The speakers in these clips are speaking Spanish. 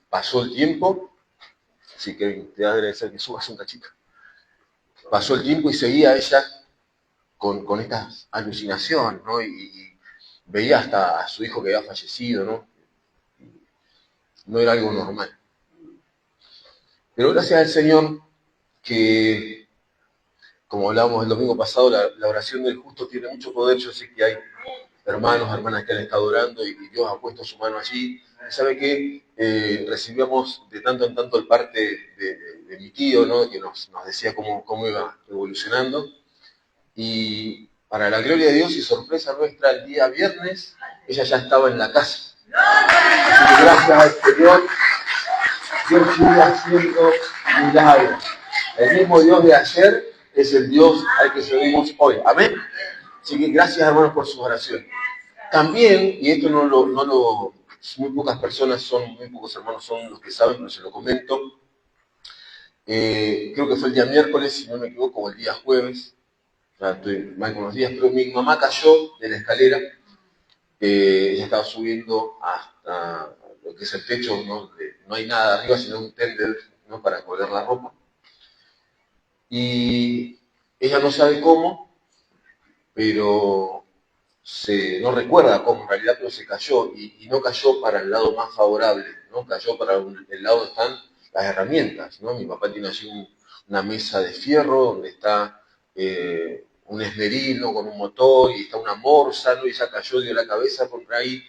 pasó el tiempo, así que te da agradecer que subas un cachito. Pasó el tiempo y seguía ella con estas alucinaciones, ¿no? Y veía hasta a su hijo que había fallecido, ¿no? No era algo normal. Pero gracias al Señor que, como hablábamos el domingo pasado, la oración del justo tiene mucho poder. Yo sé que hay hermanos, hermanas que han estado orando y Dios ha puesto su mano allí. Y sabe que recibíamos de tanto en tanto el parte de mi tío, ¿no? Que nos decía cómo iba evolucionando. Y para la gloria de Dios y sorpresa nuestra, el día viernes, ella ya estaba en la casa. Así que gracias al Señor, Dios sigue haciendo milagros. El mismo Dios de ayer es el Dios al que servimos hoy. Amén. Así que gracias, hermanos, por sus oraciones. También, y esto muy pocas personas muy pocos hermanos son los que saben, pero se lo comento. Creo que fue el día miércoles, si no me equivoco, o el día jueves. Ya estoy mal con los días, pero mi mamá cayó de la escalera. Ella estaba subiendo hasta lo que es el techo, ¿no? No hay nada arriba, sino un tender, ¿no? Para colgar la ropa. Y ella no sabe cómo, pero no recuerda cómo en realidad, pero se cayó y no cayó para el lado más favorable, ¿no? Cayó para el lado donde están las herramientas, ¿no? Mi papá tiene allí una mesa de fierro donde está un esmeril, ¿no? Con un motor, y está una morsa, ¿no? Y ella cayó, dio la cabeza por ahí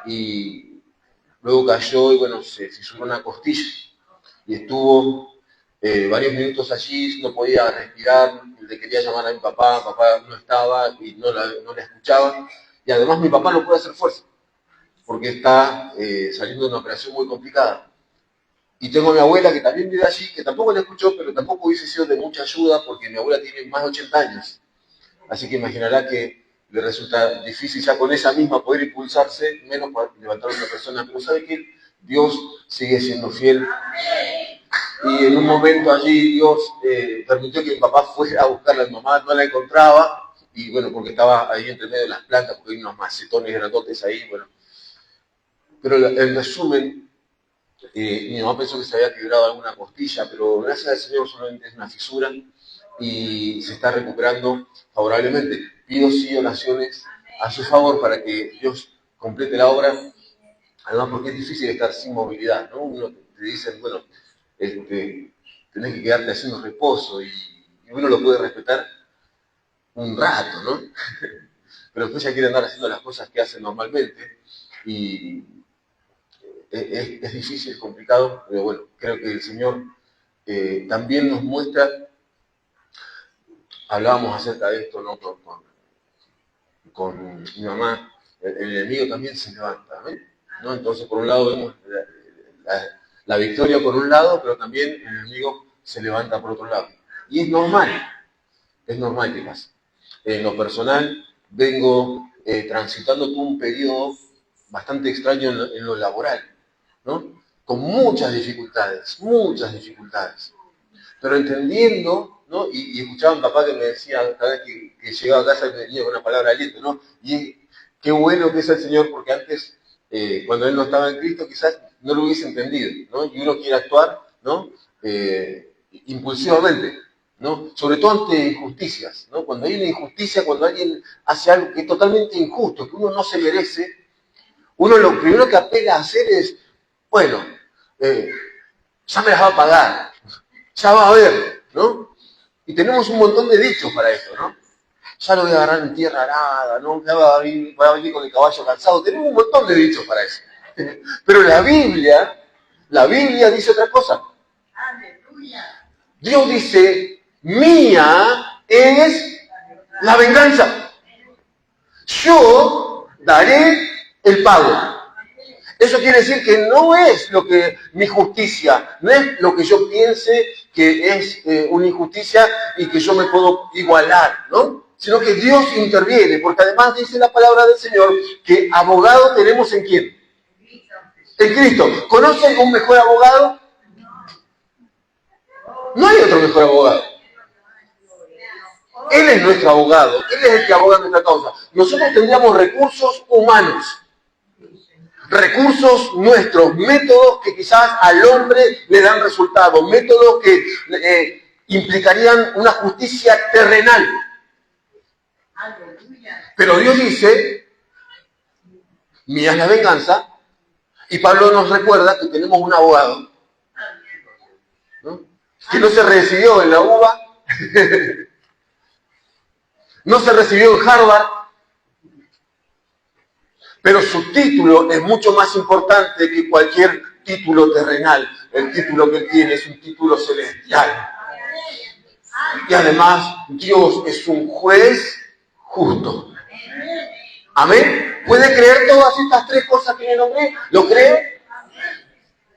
y luego cayó y bueno, se fisuró una costilla y estuvo varios minutos allí, no podía respirar, le quería llamar a mi papá no estaba y no la escuchaba. Y además mi papá no puede hacer fuerza, porque está saliendo de una operación muy complicada. Y tengo a mi abuela que también vive allí, que tampoco la escuchó, pero tampoco hubiese sido de mucha ayuda, porque mi abuela tiene más de 80 años. Así que imaginará que le resulta difícil ya con esa misma poder impulsarse, menos para levantar a una persona. Pero sabe que Dios sigue siendo fiel. Y en un momento allí Dios permitió que mi papá fuera a buscarla a mi mamá, no la encontraba, y bueno, porque estaba ahí entre medio de las plantas, porque hay unos macetones grandotes ahí, bueno. Pero en resumen, mi mamá pensó que se había quebrado alguna costilla, pero gracias al Señor solamente es una fisura y se está recuperando favorablemente. Pido sí oraciones a su favor para que Dios complete la obra, además porque es difícil estar sin movilidad, ¿no? Uno te dicen, bueno, tenés que quedarte haciendo reposo y uno lo puede respetar un rato, ¿no? Pero después ya quiere andar haciendo las cosas que hace normalmente y es difícil, es complicado, pero bueno, creo que el Señor también nos muestra, hablábamos acerca de esto, ¿no? Con mi mamá, el enemigo también se levanta, ¿no? Entonces, por un lado vemos la victoria por un lado, pero también el enemigo se levanta por otro lado. Y es normal que pase. En lo personal, vengo transitando todo un periodo bastante extraño en lo laboral, ¿no? Con muchas dificultades, pero entendiendo, ¿no? Y escuchaba a un papá que me decía cada vez que llegaba a casa y me venía con una palabra de aliento, ¿no? Y qué bueno que es el Señor, porque antes, cuando Él no estaba en Cristo, quizás no lo hubiese entendido, ¿no? Y uno quiere actuar, ¿no? Impulsivamente, ¿no? Sobre todo ante injusticias, ¿no? Cuando hay una injusticia, cuando alguien hace algo que es totalmente injusto, que uno no se merece, uno lo primero que apela a hacer es, bueno, ya me las va a pagar, ya va a ver, ¿no? Y tenemos un montón de dichos para eso, ¿no? Ya lo voy a agarrar en tierra arada, ¿no? Ya va a venir con el caballo cansado. Tenemos un montón de dichos para eso. Pero la Biblia dice otra cosa. Dios dice, mía es la venganza. Yo daré el pago. Eso quiere decir que no es lo que mi justicia, no es lo que yo piense que es una injusticia y que yo me puedo igualar, ¿no? Sino que Dios interviene, porque además dice la palabra del Señor que abogado tenemos ¿en quién? En Cristo. ¿Conoce algún mejor abogado? No hay otro mejor abogado. Él es nuestro abogado, Él es el que aboga nuestra causa. Nosotros tendríamos recursos humanos. recursos nuestros, métodos que quizás al hombre le dan resultado, métodos que implicarían una justicia terrenal. Pero Dios dice, mía es la venganza, y Pablo nos recuerda que tenemos un abogado, ¿no? Que no se recibió en la UBA, no se recibió en Harvard, pero su título es mucho más importante que cualquier título terrenal. El título que él tiene es un título celestial. Y además, Dios es un juez justo. ¿Amén? ¿Puede creer todas estas tres cosas que le nombré? ¿Lo cree?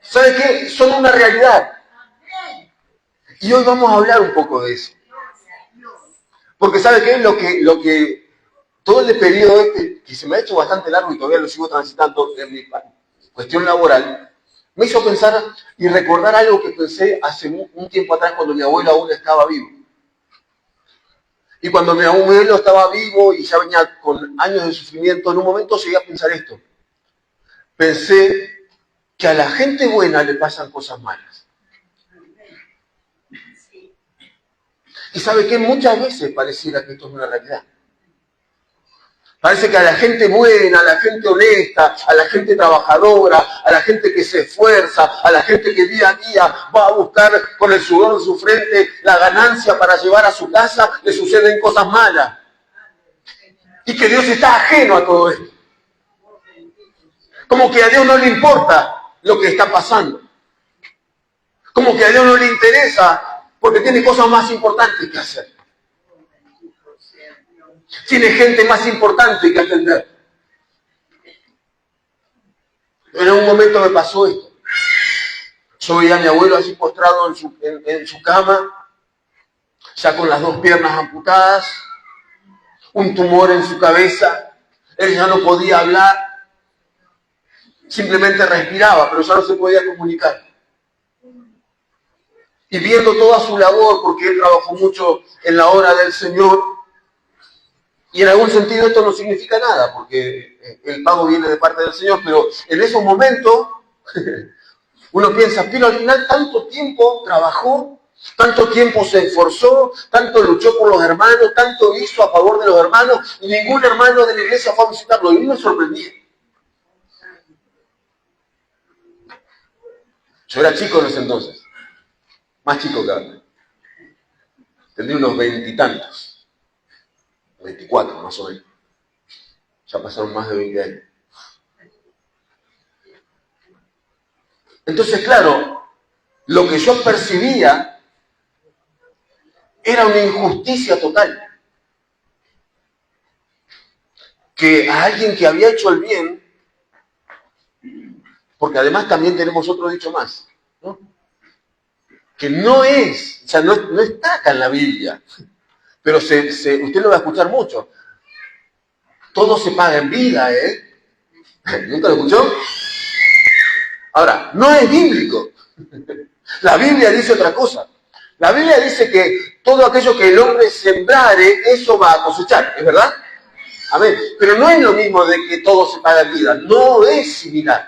¿Sabe qué? Son una realidad. Y hoy vamos a hablar un poco de eso. Porque ¿sabe qué? Lo que todo el periodo este, que se me ha hecho bastante largo y todavía lo sigo transitando en mi cuestión laboral, me hizo pensar y recordar algo que pensé hace un tiempo atrás cuando mi abuelo aún estaba vivo. Y cuando mi abuelo estaba vivo y ya venía con años de sufrimiento, en un momento llegué a pensar esto. Pensé que a la gente buena le pasan cosas malas. Y ¿sabe qué? Muchas veces pareciera que esto es una realidad. Parece que a la gente buena, a la gente honesta, a la gente trabajadora, a la gente que se esfuerza, a la gente que día a día va a buscar con el sudor de su frente la ganancia para llevar a su casa, le suceden cosas malas. Y que Dios está ajeno a todo esto. Como que a Dios no le importa lo que está pasando. Como que a Dios no le interesa porque tiene cosas más importantes que hacer. Tiene gente más importante que atender. En un momento me pasó esto. Yo veía a mi abuelo así postrado en su cama, ya con las dos piernas amputadas, un tumor en su cabeza, él ya no podía hablar, simplemente respiraba, pero ya no se podía comunicar. Y viendo toda su labor, porque él trabajó mucho en la obra del Señor, y en algún sentido esto no significa nada, porque el pago viene de parte del Señor, pero en esos momentos uno piensa, pero al final tanto tiempo trabajó, tanto tiempo se esforzó, tanto luchó por los hermanos, tanto hizo a favor de los hermanos, y ningún hermano de la iglesia fue a visitarlo, y me sorprendía. Yo era chico en ese entonces, más chico que ahora. Tendría unos 20 y tantos, 24 más o menos. Ya pasaron más de 20 años. Entonces, claro, lo que yo percibía era una injusticia total. Que a alguien que había hecho el bien, porque además también tenemos otro dicho más, ¿no? Que no es, o sea, no está acá en la Biblia, pero usted lo va a escuchar mucho. Todo se paga en vida, ¿eh? ¿Nunca lo escuchó? Ahora, no es bíblico. La Biblia dice otra cosa. La Biblia dice que todo aquello que el hombre sembrare, eso va a cosechar, ¿es verdad? A ver, pero no es lo mismo de que todo se paga en vida, no es similar.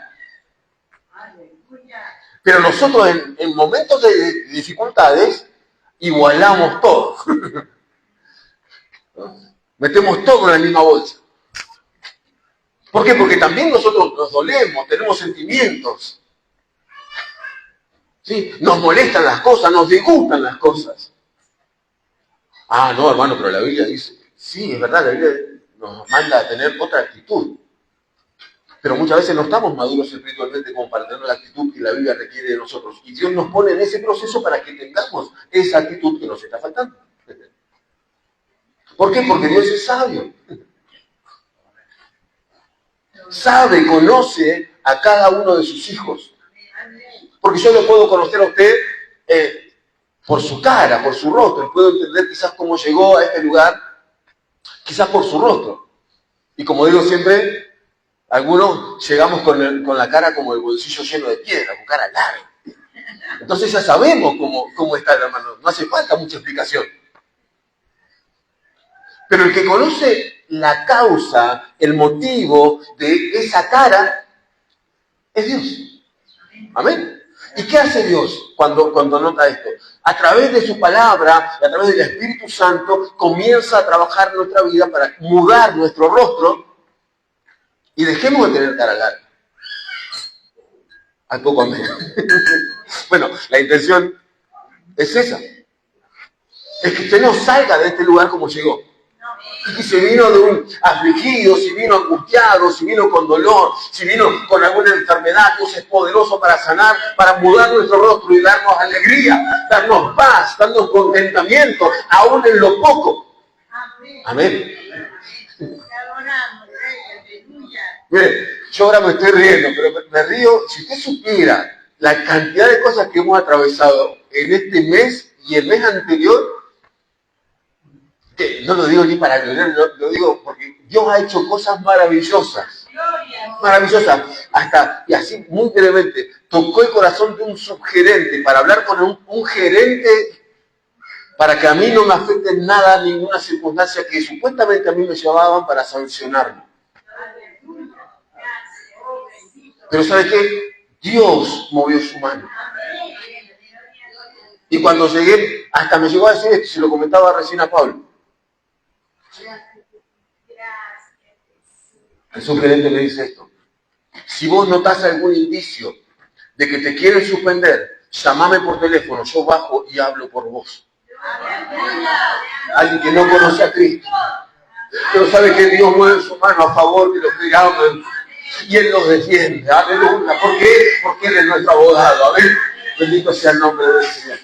Pero nosotros en momentos de dificultades igualamos todo. Metemos todo en la misma bolsa. ¿Por qué? Porque también nosotros nos dolemos, tenemos sentimientos. ¿Sí? Nos molestan las cosas, nos disgustan las cosas. Ah, no, hermano, pero la Biblia dice, sí, es verdad, la Biblia nos manda a tener otra actitud. Pero muchas veces no estamos maduros espiritualmente como para tener la actitud que la Biblia requiere de nosotros. Y Dios nos pone en ese proceso para que tengamos esa actitud que nos está faltando. ¿Por qué? Porque Dios es sabio. Sabe, conoce a cada uno de sus hijos. Porque yo lo puedo conocer a usted por su cara, por su rostro. Puedo entender quizás cómo llegó a este lugar, quizás por su rostro. Y como digo siempre, algunos llegamos con la cara como el bolsillo lleno de piedra, con cara larga. Entonces ya sabemos cómo está el hermano. No hace falta mucha explicación. Pero el que conoce la causa, el motivo de esa cara, Es Dios. Amén. ¿Y qué hace Dios cuando nota esto? A través de su palabra, a través del Espíritu Santo, comienza a trabajar en nuestra vida para mudar nuestro rostro y dejemos de tener cara larga. Al poco amén. Bueno, la intención es esa. Es que usted no salga de este lugar como llegó. Y si vino de un afligido, si vino angustiado, si vino con dolor, si vino con alguna enfermedad, Dios es poderoso para sanar, para mudar nuestro rostro y darnos alegría, darnos paz, darnos contentamiento, aún en lo poco. Amén. Mire, yo ahora me estoy riendo, pero me río, si usted supiera la cantidad de cosas que hemos atravesado en este mes y el mes anterior, que no lo digo ni para gloriar, lo digo porque Dios ha hecho cosas maravillosas. Maravillosas. Hasta, y así muy brevemente, tocó el corazón de un subgerente para hablar con un gerente para que a mí no me afecte en nada ninguna circunstancia que supuestamente a mí me llevaban para sancionarme. Pero ¿sabe qué? Dios movió su mano. Y cuando llegué, hasta me llegó a decir esto, se lo comentaba recién a Pablo. El subgerente me dice esto: si vos notás algún indicio de que te quieren suspender, llamame por teléfono, yo bajo y hablo por vos. Alguien que no conoce a Cristo, pero sabe que Dios mueve su mano a favor de los que aman y Él los defiende. Aleluya. ¿Por qué? Porque Él es nuestro abogado. Amén. Bendito sea el nombre del Señor.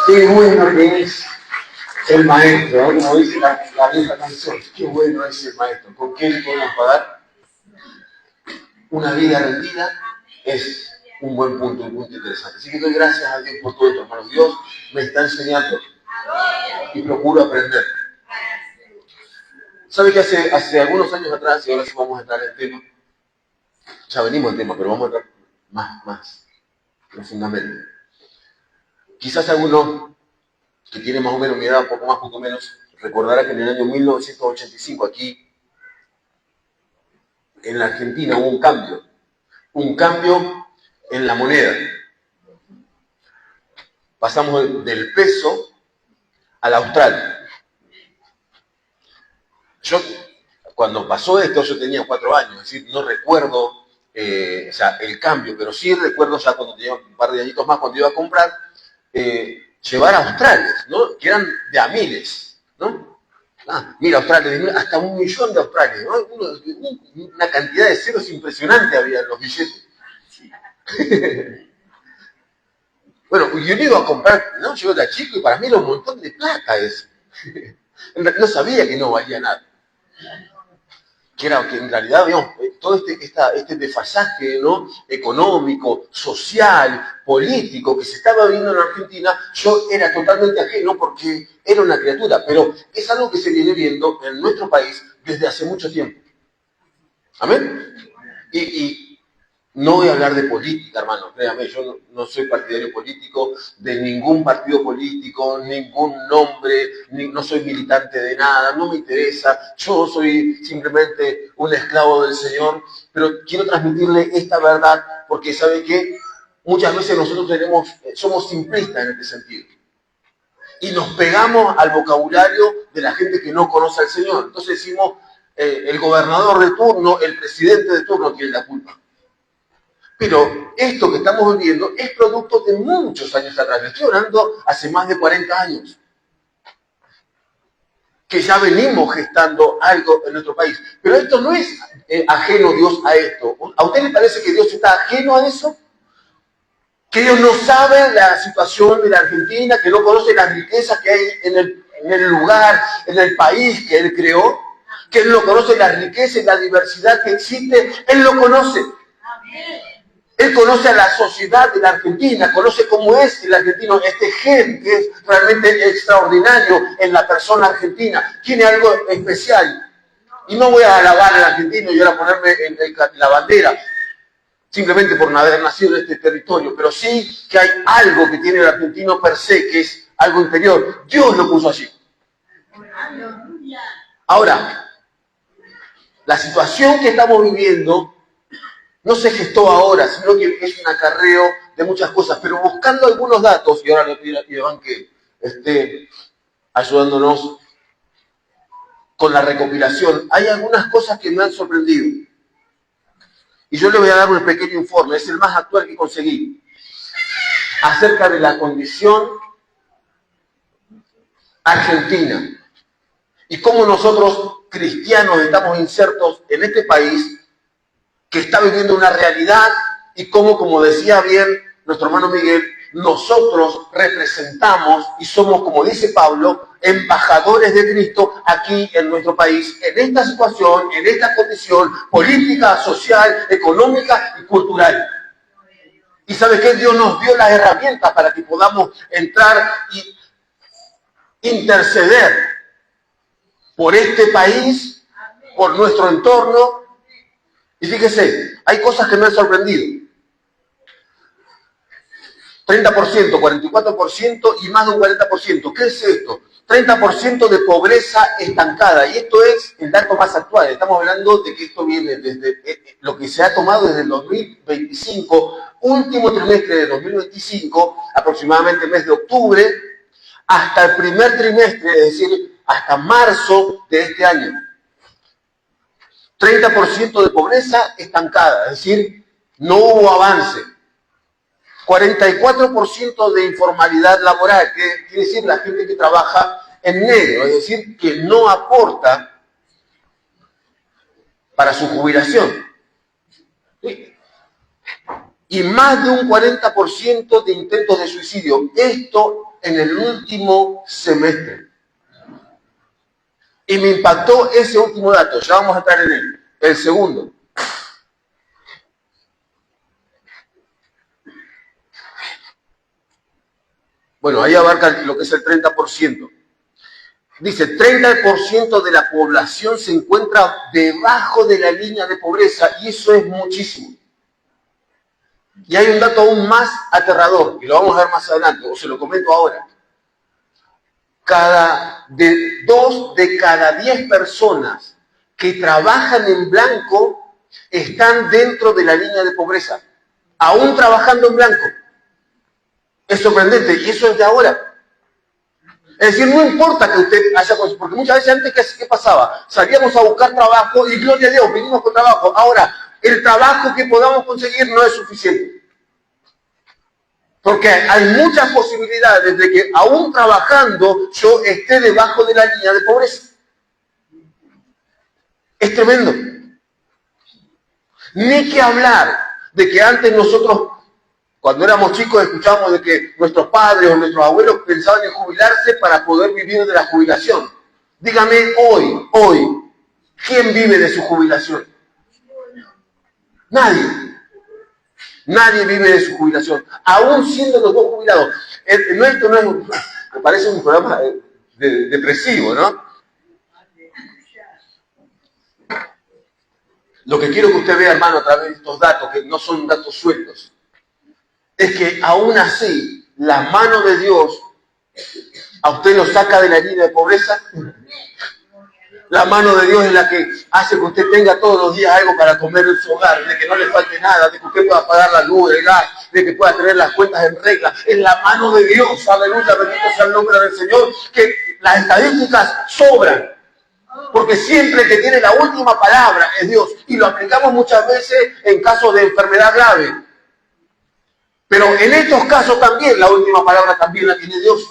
Qué bueno que es el maestro, ¿no? Como dice la vieja canción. Qué bueno es el maestro. ¿Con qué le podemos pagar? Una vida rendida es un buen punto, un punto interesante. Así que doy gracias a Dios por todo esto, hermanos. Dios me está enseñando y procuro aprender. ¿Sabe que hace algunos años atrás, y ahora sí vamos a entrar en el tema, ya venimos en tema, pero vamos a entrar más profundamente? Quizás alguno que tiene más o menos mi edad, un poco más, poco menos, recordará que en el año 1985 aquí en la Argentina hubo un cambio en la moneda. Pasamos del peso al austral. Yo, cuando pasó esto, yo tenía 4 años, es decir, no recuerdo el cambio, pero sí recuerdo ya cuando tenía un par de añitos más, cuando iba a comprar, llevar australes, ¿no? Que eran de a miles, ¿no? Mira, australes, hasta 1 millón de australes, ¿no? Una cantidad de ceros impresionante había en los billetes. Bueno, yo iba a comprar, ¿no? Yo era chico y para mí era un montón de plata eso. No sabía que no valía nada. Que en realidad, digamos, todo este desfasaje, ¿no? Económico, social, político que se estaba viviendo en Argentina, yo era totalmente ajeno porque era una criatura, pero es algo que se viene viendo en nuestro país desde hace mucho tiempo. ¿Amén? Y no voy a hablar de política, hermano, créame, yo no soy partidario político de ningún partido político, ningún nombre, no soy militante de nada, no me interesa, yo soy simplemente un esclavo del Señor, pero quiero transmitirle esta verdad porque sabe que muchas veces nosotros somos simplistas en este sentido y nos pegamos al vocabulario de la gente que no conoce al Señor. Entonces decimos, el gobernador de turno, el presidente de turno tiene la culpa. Pero esto que estamos viviendo es producto de muchos años atrás. Estoy hablando hace más de 40 años. Que ya venimos gestando algo en nuestro país. Pero esto no es ajeno Dios a esto. ¿A usted le parece que Dios está ajeno a eso? Que Dios no sabe la situación de la Argentina, que no conoce las riquezas que hay en el lugar, en el país que Él creó. Que Él no conoce la riqueza y la diversidad que existe. Él lo conoce. Él conoce a la sociedad de la Argentina, conoce cómo es el argentino, este gen que es realmente extraordinario en la persona argentina, tiene algo especial. Y no voy a alabar al argentino y ahora ponerme en la bandera, simplemente por no haber nacido en este territorio, pero sí que hay algo que tiene el argentino per se, que es algo interior. Dios lo puso allí. Ahora, la situación que estamos viviendo no se gestó ahora, sino que es un acarreo de muchas cosas, pero buscando algunos datos, y ahora le pido a Iván que esté ayudándonos con la recopilación, hay algunas cosas que me han sorprendido. Y yo le voy a dar un pequeño informe, es el más actual que conseguí, acerca de la condición argentina y cómo nosotros, cristianos, estamos insertos en este país que está viviendo una realidad y cómo, como decía bien nuestro hermano Miguel, nosotros representamos y somos, como dice Pablo, embajadores de Cristo aquí en nuestro país, en esta situación, en esta condición política, social, económica y cultural. Y ¿sabe qué? Dios nos dio las herramientas para que podamos entrar y interceder por este país, por nuestro entorno. Y fíjese, hay cosas que me han sorprendido. 30%, 44% y más de un 40%. ¿Qué es esto? 30% de pobreza estancada. Y esto es el dato más actual. Estamos hablando de que esto viene desde lo que se ha tomado desde el 2025, último trimestre de 2025, aproximadamente mes de octubre, hasta el primer trimestre, es decir, hasta marzo de este año. 30% de pobreza estancada, es decir, no hubo avance. 44% de informalidad laboral, que quiere decir la gente que trabaja en negro, es decir, que no aporta para su jubilación. Y más de un 40% de intentos de suicidio. Esto en el último semestre. Y me impactó ese último dato, ya vamos a entrar en él. El segundo. Bueno, ahí abarca lo que es el 30%. Dice, 30% de la población se encuentra debajo de la línea de pobreza y eso es muchísimo. Y hay un dato aún más aterrador, y lo vamos a ver más adelante, o se lo comento ahora. 2 de cada 10 personas que trabajan en blanco están dentro de la línea de pobreza, aún trabajando en blanco. Es sorprendente, y eso es de ahora. Es decir, no importa que usted haya conseguido, porque muchas veces antes, ¿qué pasaba? Salíamos a buscar trabajo y gloria a Dios, venimos con trabajo. Ahora, el trabajo que podamos conseguir no es suficiente. Porque hay muchas posibilidades de que aún trabajando yo esté debajo de la línea de pobreza. Es tremendo. Ni que hablar de que antes nosotros, cuando éramos chicos, escuchábamos de que nuestros padres o nuestros abuelos pensaban en jubilarse para poder vivir de la jubilación. Dígame hoy, ¿quién vive de su jubilación? Nadie. Nadie vive de su jubilación, aún siendo los dos jubilados. Esto no es, me parece un programa depresivo, ¿no? Lo que quiero que usted vea, hermano, a través de estos datos, que no son datos sueltos, es que aún así, la mano de Dios a usted lo saca de la línea de pobreza. La mano de Dios es la que hace que usted tenga todos los días algo para comer en su hogar, de que no le falte nada, de que usted pueda pagar la luz, el gas, de que pueda tener las cuentas en regla. Es la mano de Dios, aleluya, bendito sea el nombre del Señor, que las estadísticas sobran. Porque siempre el que tiene la última palabra es Dios. Y lo aplicamos muchas veces en casos de enfermedad grave. Pero en estos casos también la última palabra también la tiene Dios.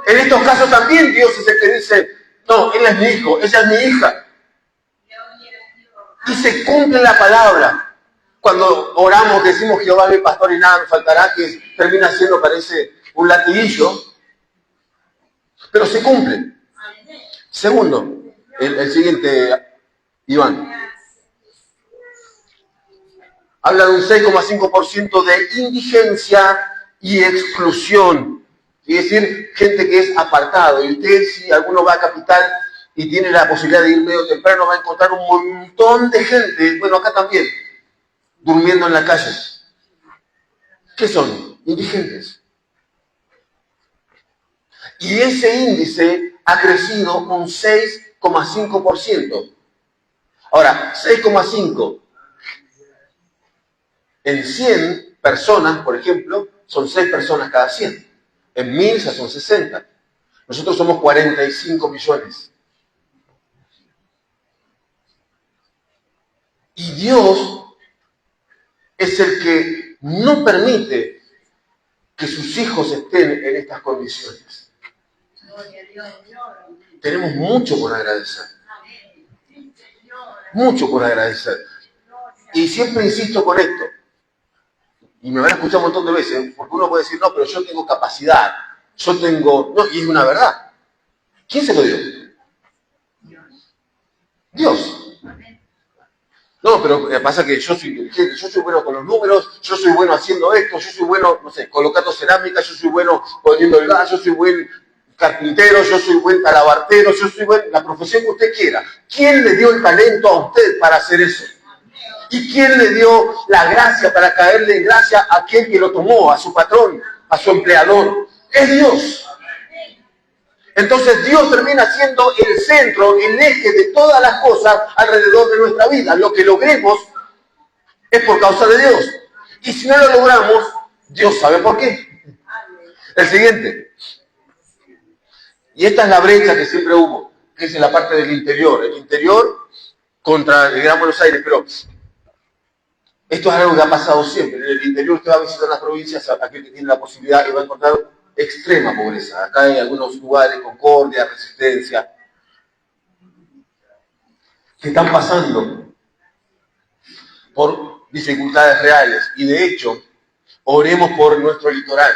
En estos casos también Dios es el que dice, no, él es mi hijo, ella es mi hija. Y se cumple la palabra. Cuando oramos, decimos Jehová es mi pastor y nada me faltará, que termina siendo, parece, un latiguillo. Pero se cumple. Segundo, el siguiente, Iván. Habla de un 6,5% de indigencia y exclusión. Es decir, gente que es apartado. Y usted, si alguno va a Capital y tiene la posibilidad de ir medio temprano, va a encontrar un montón de gente, bueno, acá también, durmiendo en la calle. ¿Qué son? Indigentes. Y ese índice ha crecido un 6,5%. Ahora, 6,5 en 100 personas, por ejemplo, son 6 personas cada 100. En 1000 ya son 60. Nosotros somos 45 millones. Y Dios es el que no permite que sus hijos estén en estas condiciones. Tenemos mucho por agradecer. Mucho por agradecer. Y siempre insisto con esto. Y me van a escuchar un montón de veces, porque uno puede decir, no, pero yo tengo capacidad. Yo tengo... No, y es una verdad. ¿Quién se lo dio? Dios. No, pero pasa que yo soy inteligente, yo soy bueno con los números, yo soy bueno haciendo esto, yo soy bueno, no sé, colocando cerámica, yo soy bueno poniendo el gas, yo soy buen carpintero, yo soy buen talabartero, yo soy buen... La profesión que usted quiera. ¿Quién le dio el talento a usted para hacer eso? ¿Y quién le dio la gracia para caerle en gracia a aquel que lo tomó, a su patrón, a su empleador? Es Dios. Entonces Dios termina siendo el centro, el eje de todas las cosas alrededor de nuestra vida. Lo que logremos es por causa de Dios. Y si no lo logramos, Dios sabe por qué. El siguiente. Y esta es la brecha que siempre hubo, que es en la parte del interior. El interior contra el Gran Buenos Aires. Pero esto es algo que ha pasado siempre. En el interior usted va a visitar las provincias, aquel que tiene la posibilidad y va a encontrar extrema pobreza. Acá hay algunos lugares, Concordia, Resistencia, que están pasando por dificultades reales. Y de hecho, oremos por nuestro litoral,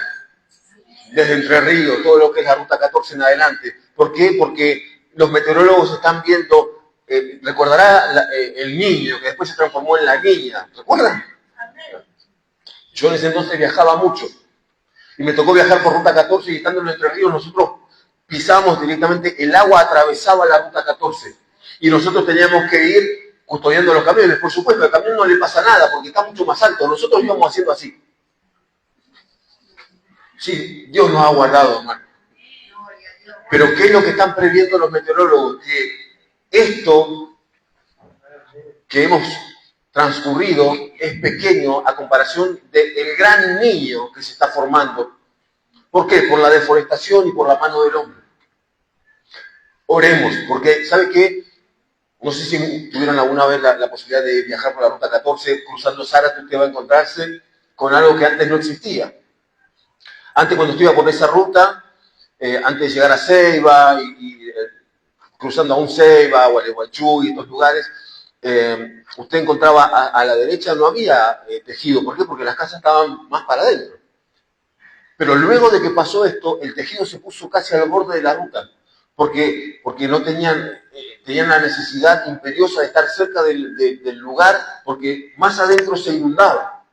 desde Entre Ríos, todo lo que es la Ruta 14 en adelante. ¿Por qué? Porque los meteorólogos están viendo, recordará el niño que después se transformó en la niña, ¿recuerdan? Yo en ese entonces viajaba mucho. Y me tocó viajar por Ruta 14 y estando en Entre Ríos nosotros pisamos directamente, el agua atravesaba la Ruta 14 y nosotros teníamos que ir custodiando los camiones. Por supuesto, al camión no le pasa nada porque está mucho más alto. Nosotros íbamos haciendo así. Sí, Dios nos ha guardado, hermano. Pero ¿qué es lo que están previendo los meteorólogos? Que esto que hemos transcurrido es pequeño a comparación del gran niño que se está formando. ¿Por qué? Por la deforestación y por la mano del hombre. Oremos, porque ¿sabe qué? No sé si tuvieron alguna vez la posibilidad de viajar por la Ruta 14, cruzando Zárate, usted va a encontrarse con algo que antes no existía. Antes, cuando usted iba por esa ruta, antes de llegar a Ceiba cruzando a un Ceiba o a Lehuachú y estos lugares, usted encontraba a la derecha no había tejido. ¿Por qué? Porque las casas estaban más para adentro. Pero luego de que pasó esto, el tejido se puso casi al borde de la ruta, porque no tenían la necesidad imperiosa de estar cerca del lugar, porque más adentro se inundaba.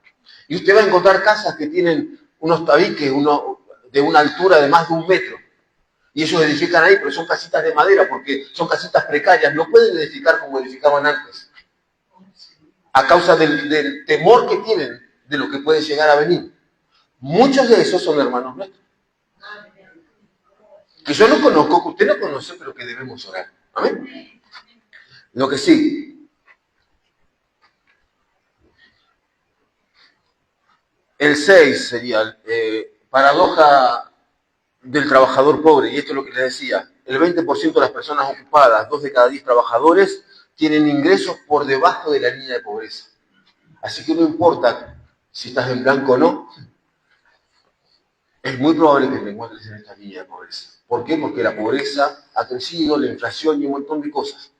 Y usted va a encontrar casas que tienen unos tabiques de una altura de más de 1 metro. Y ellos edifican ahí, pero son casitas de madera, porque son casitas precarias, no pueden edificar como edificaban antes, a causa del temor que tienen de lo que puede llegar a venir. Muchos de esos son hermanos nuestros. Que yo no conozco, que usted no conoce, pero que debemos orar. Amén. Lo que sí. El 6 sería paradoja del trabajador pobre. Y esto es lo que les decía. El 20% de las personas ocupadas, 2 de cada 10 trabajadores, tienen ingresos por debajo de la línea de pobreza. Así que no importa si estás en blanco o no, es muy probable que te encuentres en esta línea de pobreza. ¿Por qué? Porque la pobreza ha crecido, la inflación y un montón de cosas.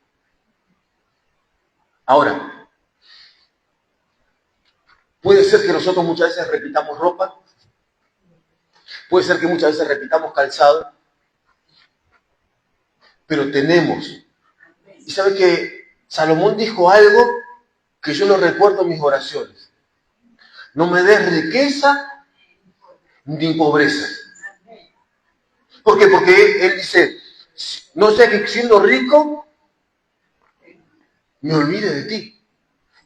Ahora, puede ser que nosotros muchas veces repitamos ropa, puede ser que muchas veces repitamos calzado, pero tenemos. Y sabe que Salomón dijo algo que yo lo recuerdo en mis oraciones. No me des riqueza ni pobreza. ¿Por qué? Porque él dice, no sea que siendo rico me olvide de ti.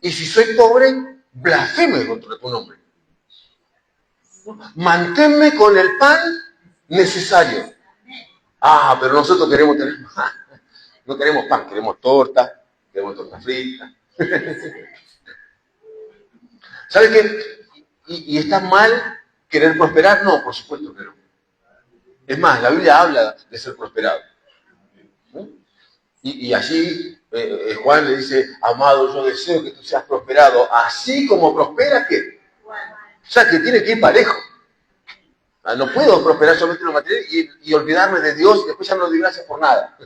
Y si soy pobre, blasfeme contra tu nombre. Manténme con el pan necesario. Ah, pero nosotros queremos tener más. No queremos pan, queremos torta, queremos torta frita. ¿Sabe qué? ¿Y está mal querer prosperar? No, por supuesto que no. Es más, la Biblia habla de ser prosperado. ¿No? Y allí Juan le dice, amado, yo deseo que tú seas prosperado, así como prosperas, ¿qué? O sea, que tiene que ir parejo. No puedo prosperar solamente en lo material y olvidarme de Dios y después ya no le doy gracias por nada.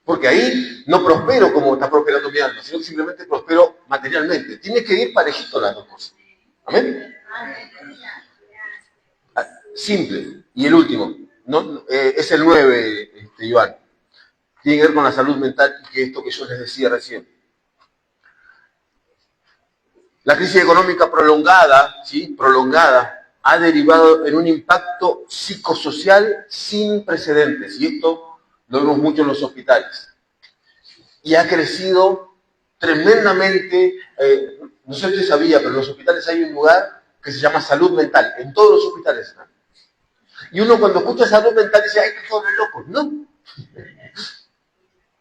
Porque ahí no prospero como está prosperando mi alma, sino que simplemente prospero materialmente. Tiene que ir parejito las dos cosas. ¿Amén? Simple. Y el último, ¿no? Es el 9, Iván. Tiene que ver con la salud mental y que esto que yo les decía recién. La crisis económica prolongada, ¿sí? Prolongada, ha derivado en un impacto psicosocial sin precedentes. Y esto lo vemos mucho en los hospitales. Y ha crecido tremendamente, no sé si usted sabía, pero en los hospitales hay un lugar que se llama salud mental. En todos los hospitales están. Y uno cuando escucha salud mental dice, ¡ay, qué todos locos! No.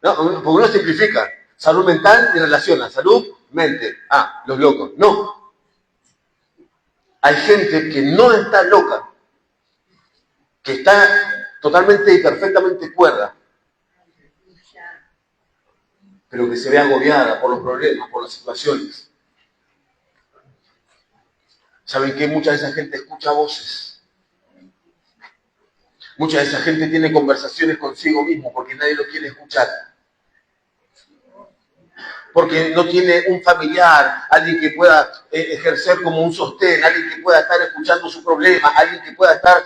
No, porque uno simplifica. Salud mental y relaciona. Salud, mente. Ah, los locos. No. Hay gente que no está loca, que está totalmente y perfectamente cuerda, pero que se ve agobiada por los problemas, por las situaciones. ¿Saben qué? Mucha de esa gente escucha voces. Mucha de esa gente tiene conversaciones consigo mismo porque nadie lo quiere escuchar. Porque no tiene un familiar, alguien que pueda ejercer como un sostén, alguien que pueda estar escuchando su problema, alguien que pueda estar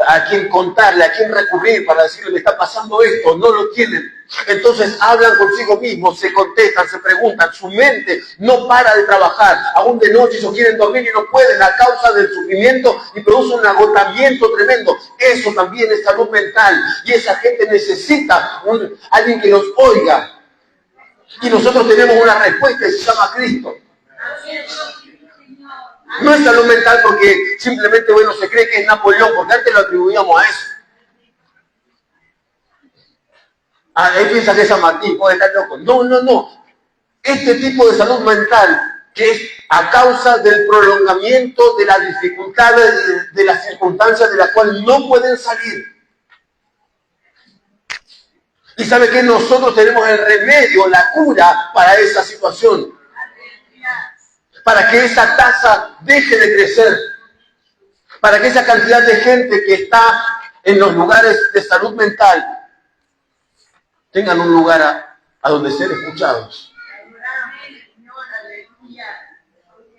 a quien contarle, a quien recurrir para decirle, me está pasando esto, no lo tienen. Entonces hablan consigo mismos, se contestan, se preguntan, su mente no para de trabajar, aún de noche ellos quieren dormir y no pueden a causa del sufrimiento y produce un agotamiento tremendo. Eso también es salud mental y esa gente necesita alguien que los oiga. Y nosotros tenemos una respuesta que se llama Cristo. No es salud mental porque simplemente, bueno, se cree que es Napoleón, porque antes lo atribuíamos a eso. Él piensa que es San Martín, puede estar loco. No, no, no. Este tipo de salud mental, que es a causa del prolongamiento de las dificultades, de las circunstancias de las cuales no pueden salir. Y sabe que nosotros tenemos el remedio, la cura para esa situación. Para que esa tasa deje de crecer. Para que esa cantidad de gente que está en los lugares de salud mental tengan un lugar a donde ser escuchados.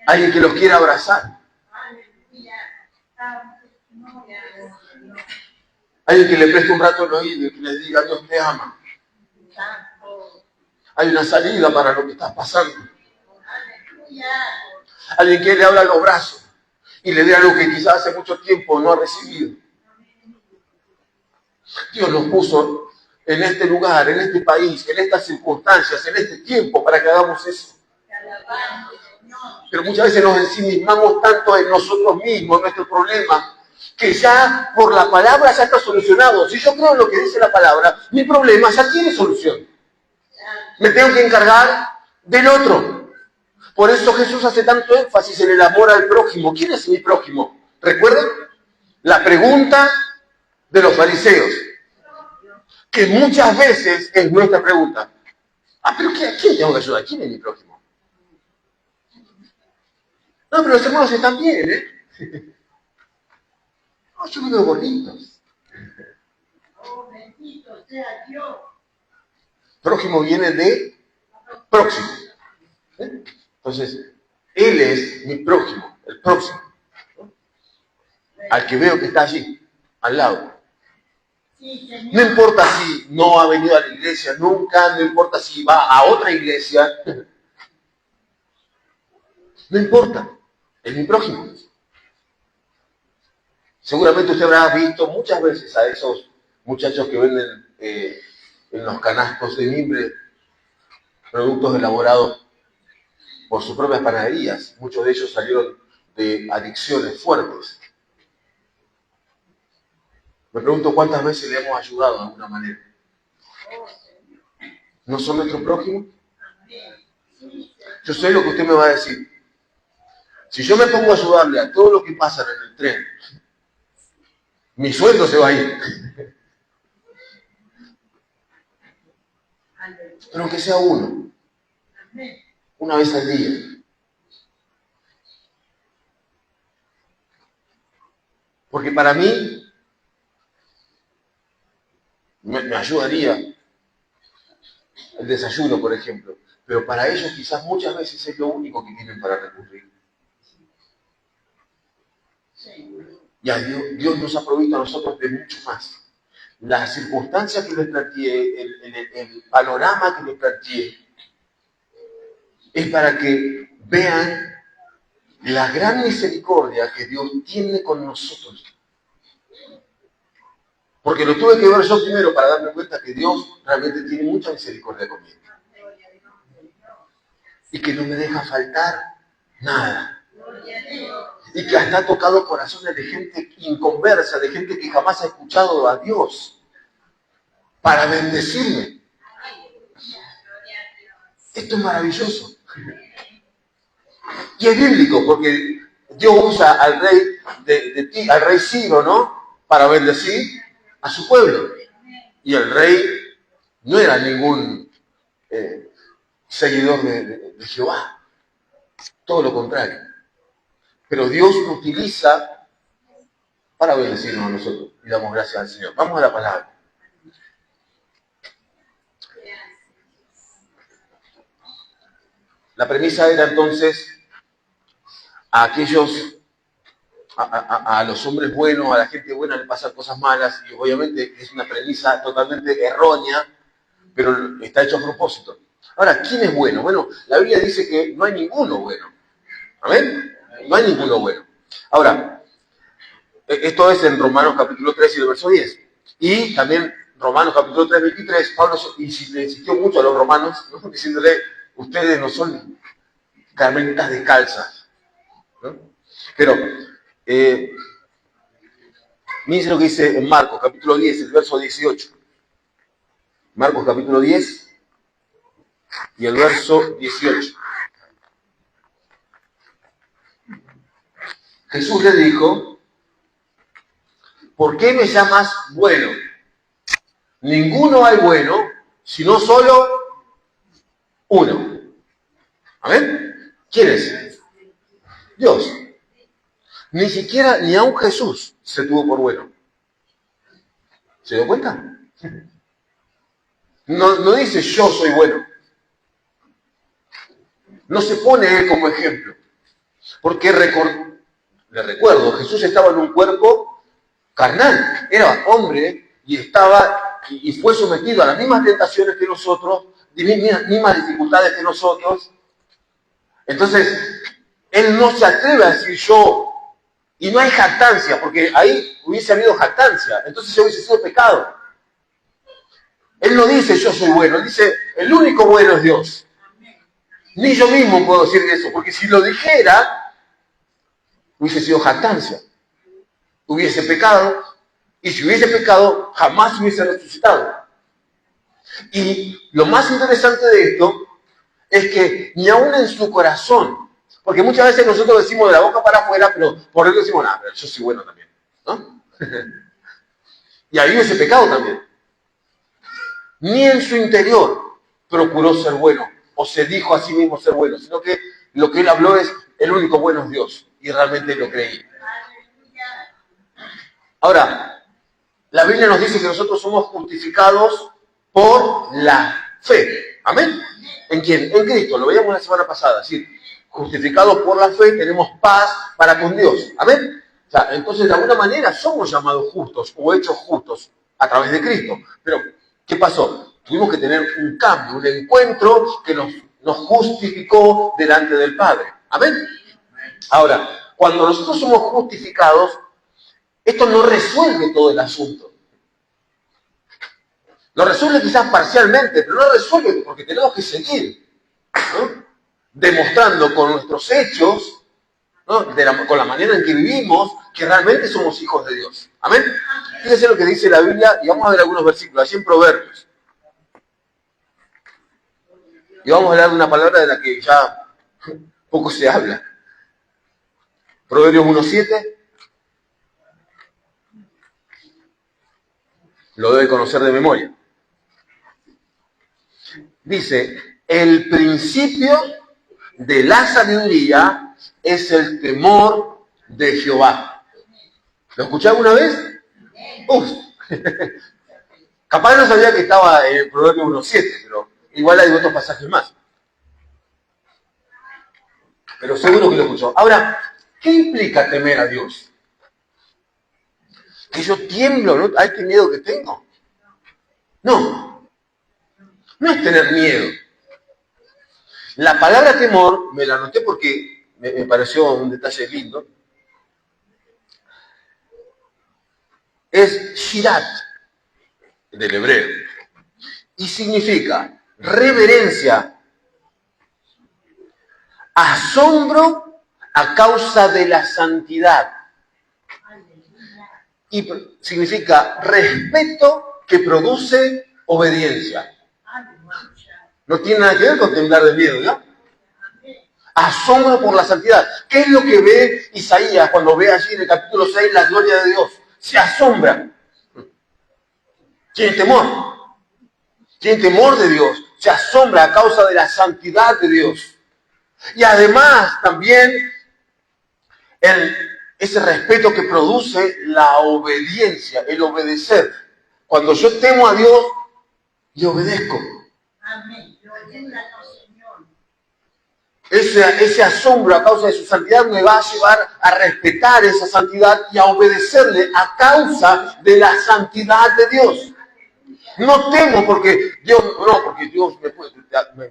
Alguien que los quiera abrazar. Alguien que le preste un rato el oído y que le diga, Dios te ama. Hay una salida para lo que estás pasando. Alguien que le abra los brazos y le dé algo que quizás hace mucho tiempo no ha recibido. Dios nos puso en este lugar, en este país, en estas circunstancias, en este tiempo para que hagamos eso. Pero muchas veces nos ensimismamos tanto en nosotros mismos, en nuestro problema, que ya por la palabra ya está solucionado. Si yo creo en lo que dice la palabra, mi problema ya tiene solución. Me tengo que encargar del otro. Por eso Jesús hace tanto énfasis en el amor al prójimo. ¿Quién es mi prójimo? ¿Recuerdan? La pregunta de los fariseos, que muchas veces es nuestra pregunta. Pero ¿a quién tengo que ayudar? ¿Quién es mi prójimo? No, pero los hermanos están bien, ¿eh? No, yo me veo gorditos. Oh, bendito sea Dios. Prójimo viene de próximo. ¿Eh? Entonces, Él es mi prójimo, el próximo. ¿No? Al que veo que está allí, al lado. No importa si no ha venido a la iglesia nunca, no importa si va a otra iglesia. No importa, es mi prójimo. Seguramente usted habrá visto muchas veces a esos muchachos que venden en los canastos de mimbre productos elaborados por sus propias panaderías. Muchos de ellos salieron de adicciones fuertes. Me pregunto cuántas veces le hemos ayudado de alguna manera. ¿No son nuestro prójimo? Yo sé lo que usted me va a decir. Si yo me pongo a ayudarle a todo lo que pasa en el tren, mi sueldo se va a ir. Pero aunque sea uno, una vez al día. Porque para mí me ayudaría el desayuno, por ejemplo. Pero para ellos quizás muchas veces es lo único que tienen para recurrir. Y a Dios nos ha provisto a nosotros de mucho más. Las circunstancias que les planteé, el panorama que les planteé, es para que vean la gran misericordia que Dios tiene con nosotros. Porque lo tuve que ver yo primero para darme cuenta que Dios realmente tiene mucha misericordia conmigo. Y que no me deja faltar nada. Y que hasta ha tocado corazones de gente inconversa, de gente que jamás ha escuchado a Dios, para bendecirme. Esto es maravilloso. Y es bíblico, porque Dios usa al rey al rey Ciro, ¿no? Para bendecir a su pueblo. Y el rey no era ningún seguidor de Jehová. Todo lo contrario. Pero Dios lo utiliza para bendecirnos a nosotros. Y damos gracias al Señor. Vamos a la palabra. La premisa era entonces a aquellos, a los hombres buenos, a la gente buena le pasan cosas malas, y obviamente es una premisa totalmente errónea, pero está hecho a propósito. Ahora, ¿quién es bueno? Bueno, la Biblia dice que no hay ninguno bueno. ¿Amén? No hay ninguno bueno. Ahora, esto es en Romanos capítulo 3 y el verso 10. Y también Romanos capítulo 3, 23, Pablo le insistió mucho a los romanos, ¿no? Diciéndole, ustedes no son carmelitas descalzas, ¿no? Pero, miren lo que dice en Marcos capítulo 10, el verso 18. Marcos capítulo 10 y el verso 18. Jesús le dijo, ¿por qué me llamas bueno? Ninguno hay bueno, sino solo uno. ¿Amén? ¿Quién es? Dios. Ni siquiera, ni aun Jesús se tuvo por bueno. ¿Se dio cuenta? No dice yo soy bueno. No se pone él como ejemplo. Porque le recuerdo, Jesús estaba en un cuerpo carnal. Era hombre y fue sometido a las mismas tentaciones que nosotros, mismas dificultades que nosotros. Entonces, él no se atreve a decir yo. Y no hay jactancia, porque ahí hubiese habido jactancia. Entonces hubiese sido pecado. Él no dice yo soy bueno, él dice el único bueno es Dios. Ni yo mismo puedo decir eso, porque si lo dijera, hubiese sido jactancia. Hubiese pecado, y si hubiese pecado, jamás hubiese resucitado. Y lo más interesante de esto es que ni aún en su corazón, porque muchas veces nosotros decimos de la boca para afuera, pero por eso decimos, pero yo soy bueno también, ¿no? Y ahí ese pecado también. Ni en su interior procuró ser bueno, o se dijo a sí mismo ser bueno, sino que lo que él habló es, el único bueno es Dios, y realmente lo creí. Ahora, la Biblia nos dice que nosotros somos justificados por la fe. ¿Amén? ¿En quién? En Cristo. Lo veíamos la semana pasada. Es decir, justificados por la fe tenemos paz para con Dios. ¿Amén? O sea, entonces de alguna manera somos llamados justos o hechos justos a través de Cristo. Pero, ¿qué pasó? Tuvimos que tener un cambio, un encuentro que nos justificó delante del Padre. ¿Amén? Ahora, cuando nosotros somos justificados, esto no resuelve todo el asunto. Lo resuelve quizás parcialmente, pero no resuelve porque tenemos que seguir, ¿no? Demostrando con nuestros hechos, ¿no? Con la manera en que vivimos, que realmente somos hijos de Dios. ¿Amén? Fíjense lo que dice la Biblia y vamos a ver algunos versículos, allí en Proverbios. Y vamos a hablar de una palabra de la que ya poco se habla. Proverbios 1:7. Lo debe conocer de memoria. Dice, el principio de la sabiduría es el temor de Jehová. ¿Lo escuché alguna vez? Uf. Capaz no sabía que estaba en el Proverbio 1:7, pero igual hay otros pasajes más. Pero seguro que lo escuchó. Ahora, ¿qué implica temer a Dios? ¿Que yo tiemblo? ¿No? ¿Hay qué miedo que tengo? No. No es tener miedo. La palabra temor, me la anoté porque me pareció un detalle lindo, es shirat, del hebreo, y significa reverencia, asombro a causa de la santidad, y significa respeto que produce obediencia. No tiene nada que ver con temblar de miedo, ¿no? Asombro por la santidad. ¿Qué es lo que ve Isaías cuando ve allí en el capítulo 6 la gloria de Dios? Se asombra. Tiene temor. Tiene temor de Dios. Se asombra a causa de la santidad de Dios. Y además también ese respeto que produce la obediencia, el obedecer. Cuando yo temo a Dios, le obedezco. Amén. Ese asombro a causa de su santidad me va a llevar a respetar esa santidad y a obedecerle a causa de la santidad de Dios. No temo porque Dios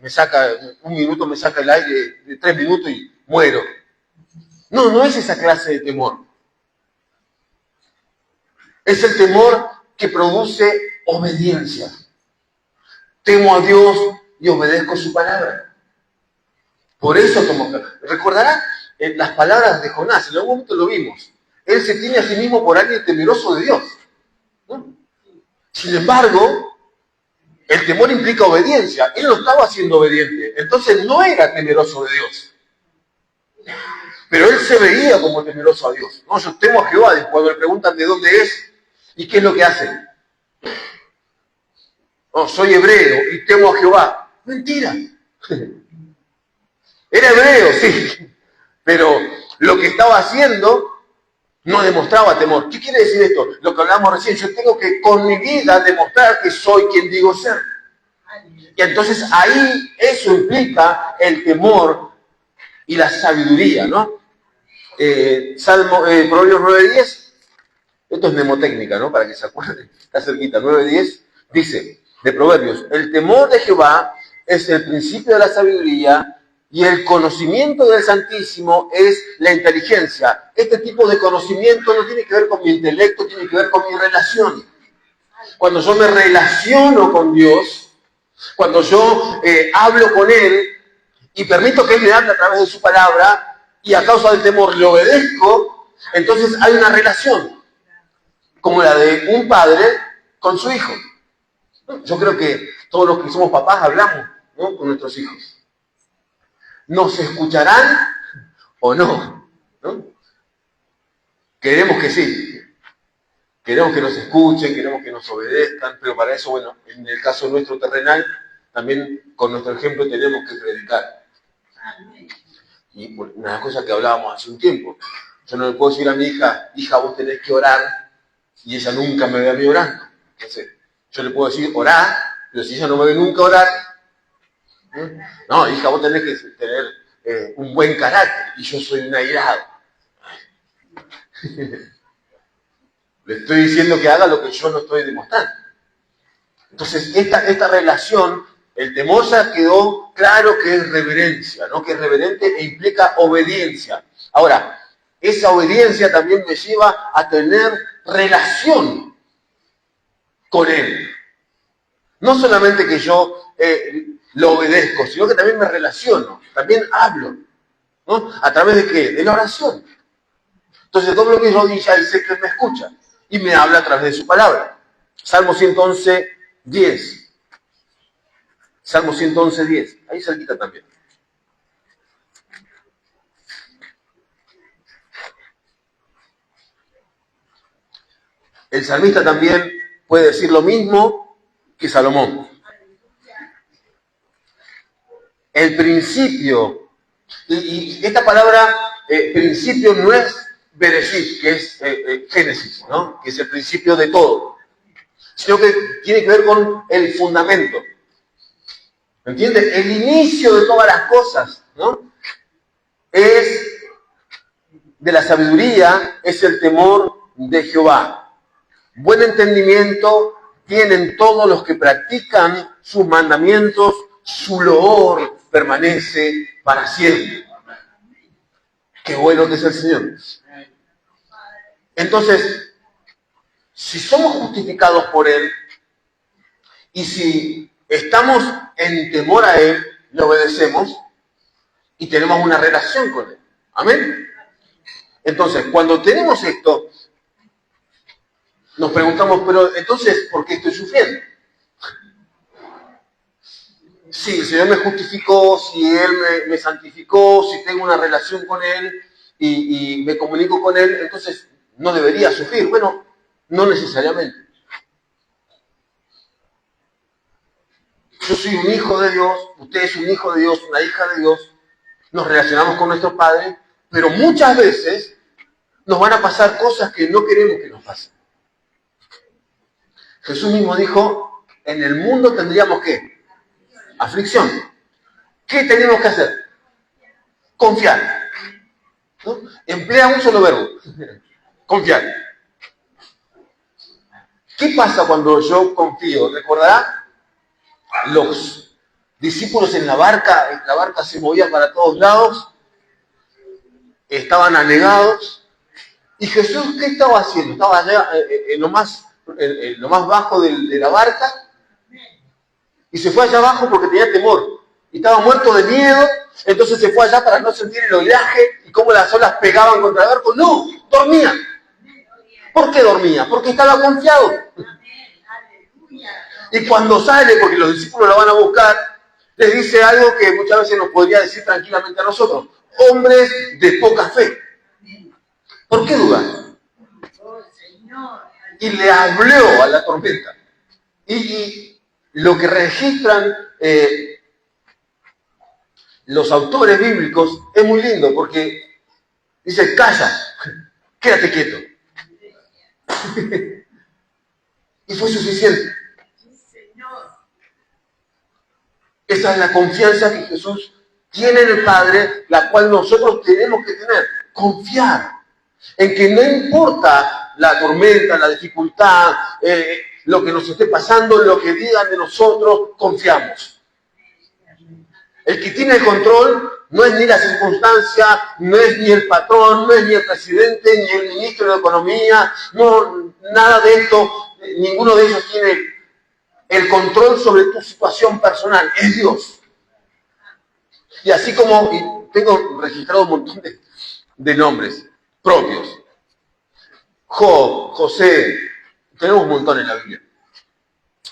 me saca, un minuto me saca el aire de 3 minutos y muero. No es esa clase de temor. Es el temor que produce obediencia. Temo a Dios y obedezco su palabra. Por eso recordará las palabras de Jonás, en algún momento lo vimos. Él se tiene a sí mismo por alguien temeroso de Dios, ¿no? Sin embargo, el temor implica obediencia. Él no estaba siendo obediente, entonces no era temeroso de Dios. Pero él se veía como temeroso a Dios. No, yo temo a Jehová. Cuando le preguntan de dónde es y qué es lo que hace. No, soy hebreo y temo a Jehová. Mentira. Era hebreo, sí, pero lo que estaba haciendo no demostraba temor. ¿Qué quiere decir esto? Lo que hablamos recién, yo tengo que con mi vida demostrar que soy quien digo ser. Y entonces ahí eso implica el temor y la sabiduría, ¿no? Proverbios 9:10, esto es mnemotécnica, ¿no? Para que se acuerden, está cerquita, 9:10, dice, de Proverbios, el temor de Jehová es el principio de la sabiduría, y el conocimiento del Santísimo es la inteligencia. Este tipo de conocimiento no tiene que ver con mi intelecto, tiene que ver con mi relación. Cuando yo me relaciono con Dios, cuando yo hablo con Él y permito que Él me hable a través de su palabra y a causa del temor le obedezco, entonces hay una relación como la de un padre con su hijo. Yo creo que todos los que somos papás hablamos, ¿no?, con nuestros hijos. ¿Nos escucharán o no? ¿No? Queremos que sí. Queremos que nos escuchen, queremos que nos obedezcan, pero para eso, bueno, en el caso nuestro terrenal, también con nuestro ejemplo tenemos que predicar. Y una de las cosas que hablábamos hace un tiempo, yo no le puedo decir a mi hija, vos tenés que orar, y ella nunca me ve a mí orando. Entonces, yo le puedo decir, orá, pero si ella no me ve nunca orar, no, hija, vos tenés que tener un buen carácter, y yo soy un airado. Le estoy diciendo que haga lo que yo no estoy demostrando. Entonces, esta relación, el temor ya quedó claro que es reverencia, ¿no? Que es reverente e implica obediencia. Ahora, esa obediencia también me lleva a tener relación con Él. No solamente que yo lo obedezco, sino que también me relaciono, también hablo, ¿no? ¿A través de qué? De la oración. Entonces, todo lo que yo diga, y sé que Él me escucha y me habla a través de su palabra. Salmo 111, 10. Salmo 111:10, ahí cerquita también. El salmista también puede decir lo mismo que Salomón. El principio, y esta palabra principio no es Bereshit, que es Génesis, ¿no? Que es el principio de todo, sino que tiene que ver con el fundamento. ¿Me entiendes? El inicio de todas las cosas, ¿no? Es de la sabiduría, es el temor de Jehová. Buen entendimiento tienen todos los que practican sus mandamientos, su loor permanece para siempre. Qué bueno que es el Señor. Entonces, si somos justificados por Él, y si estamos en temor a Él, le obedecemos y tenemos una relación con Él. Amén. Entonces, cuando tenemos esto, nos preguntamos, pero entonces, ¿por qué estoy sufriendo? Si el Señor me justificó, si Él me santificó, si tengo una relación con Él y me comunico con Él, entonces no debería sufrir. Bueno, no necesariamente. Yo soy un hijo de Dios, usted es un hijo de Dios, una hija de Dios, nos relacionamos con nuestro Padre, pero muchas veces nos van a pasar cosas que no queremos que nos pasen. Jesús mismo dijo, en el mundo tendríamos ¿qué? Aflicción. ¿Qué tenemos que hacer? Confiar. ¿No? Emplea un solo verbo. Confiar. ¿Qué pasa cuando yo confío? ¿Recordará? Los discípulos en la barca se movía para todos lados, estaban anegados, y Jesús, ¿qué estaba haciendo? Estaba allá en lo más bajo de la barca, y se fue allá abajo porque tenía temor, y estaba muerto de miedo, entonces se fue allá para no sentir el oleaje, y cómo las olas pegaban contra el barco. No, dormía. ¿Por qué dormía? Porque estaba confiado. Y cuando sale, porque los discípulos lo van a buscar, les dice algo que muchas veces nos podría decir tranquilamente a nosotros. Hombres de poca fe. ¿Por qué dudan? Y le habló a la tormenta. Y lo que registran los autores bíblicos es muy lindo, porque dice, calla, quédate quieto. Y fue suficiente. Esa es la confianza que Jesús tiene en el Padre, la cual nosotros tenemos que tener. Confiar en que no importa la tormenta, la dificultad, lo que nos esté pasando, lo que digan de nosotros, confiamos. El que tiene el control no es ni la circunstancia, no es ni el patrón, no es ni el presidente, ni el ministro de Economía, no, nada de esto, ninguno de ellos tiene el control sobre tu situación personal, es Dios. Y así como, y tengo registrado un montón de nombres propios. Job, José, tenemos un montón en la Biblia.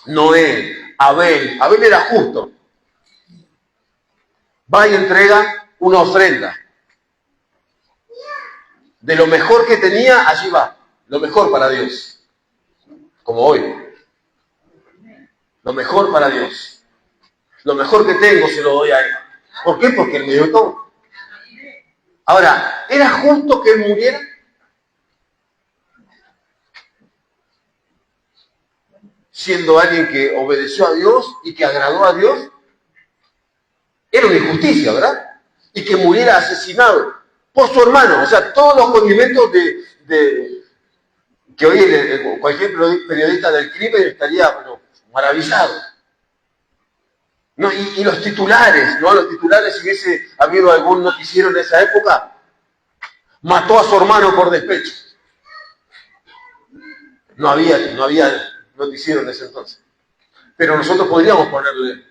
Noé, Abel era justo. Va y entrega una ofrenda. De lo mejor que tenía, allí va. Lo mejor para Dios. Como hoy. Lo mejor para Dios. Lo mejor que tengo se lo doy a Él. ¿Por qué? Porque Él me dio todo. Ahora, ¿era justo que Él muriera? Siendo alguien que obedeció a Dios y que agradó a Dios. Era una injusticia, ¿verdad? Y que muriera asesinado por su hermano. O sea, todos los condimentos que hoy cualquier periodista del crimen estaría maravillado. No, y los titulares, ¿no? Los titulares, si hubiese habido algún noticiero en esa época, mató a su hermano por despecho. No había noticiero en ese entonces. Pero nosotros podríamos ponerle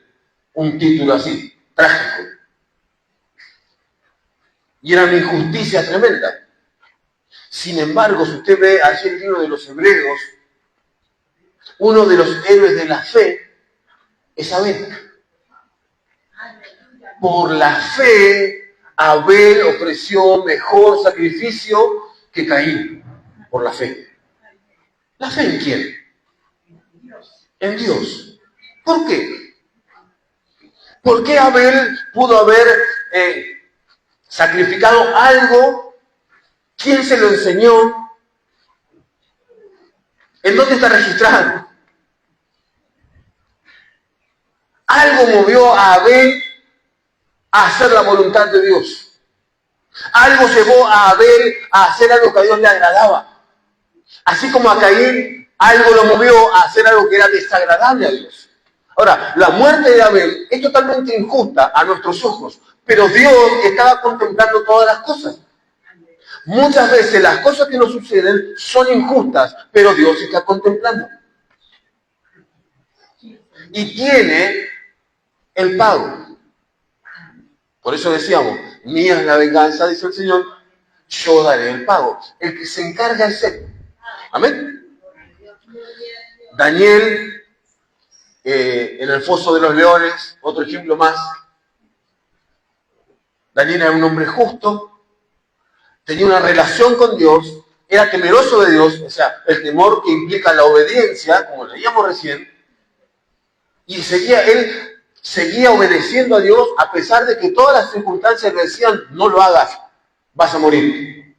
un título así, trágico. Y era una injusticia tremenda. Sin embargo, si usted ve allí el libro de los Hebreos, uno de los héroes de la fe es Abel. por la fe, Abel ofreció mejor sacrificio que Caín. Por la fe. ¿La fe en quién? En Dios. ¿Por qué? ¿Por qué Abel pudo haber sacrificado algo? ¿Quién se lo enseñó? ¿En dónde está registrado? Algo movió a Abel a hacer la voluntad de Dios. Algo llevó a Abel a hacer algo que a Dios le agradaba. Así como a Caín, algo lo movió a hacer algo que era desagradable a Dios. Ahora, la muerte de Abel es totalmente injusta a nuestros ojos, pero Dios estaba contemplando todas las cosas. Muchas veces las cosas que nos suceden son injustas, pero Dios está contemplando. Y tiene el pago. Por eso decíamos, mía es la venganza, dice el Señor, yo daré el pago. El que se encarga es Él. Amén. Daniel, en el foso de los leones, otro ejemplo más. Daniel era un hombre justo, tenía una relación con Dios, era temeroso de Dios, o sea, el temor que implica la obediencia, como leíamos recién, y él seguía obedeciendo a Dios a pesar de que todas las circunstancias le decían, no lo hagas, vas a morir.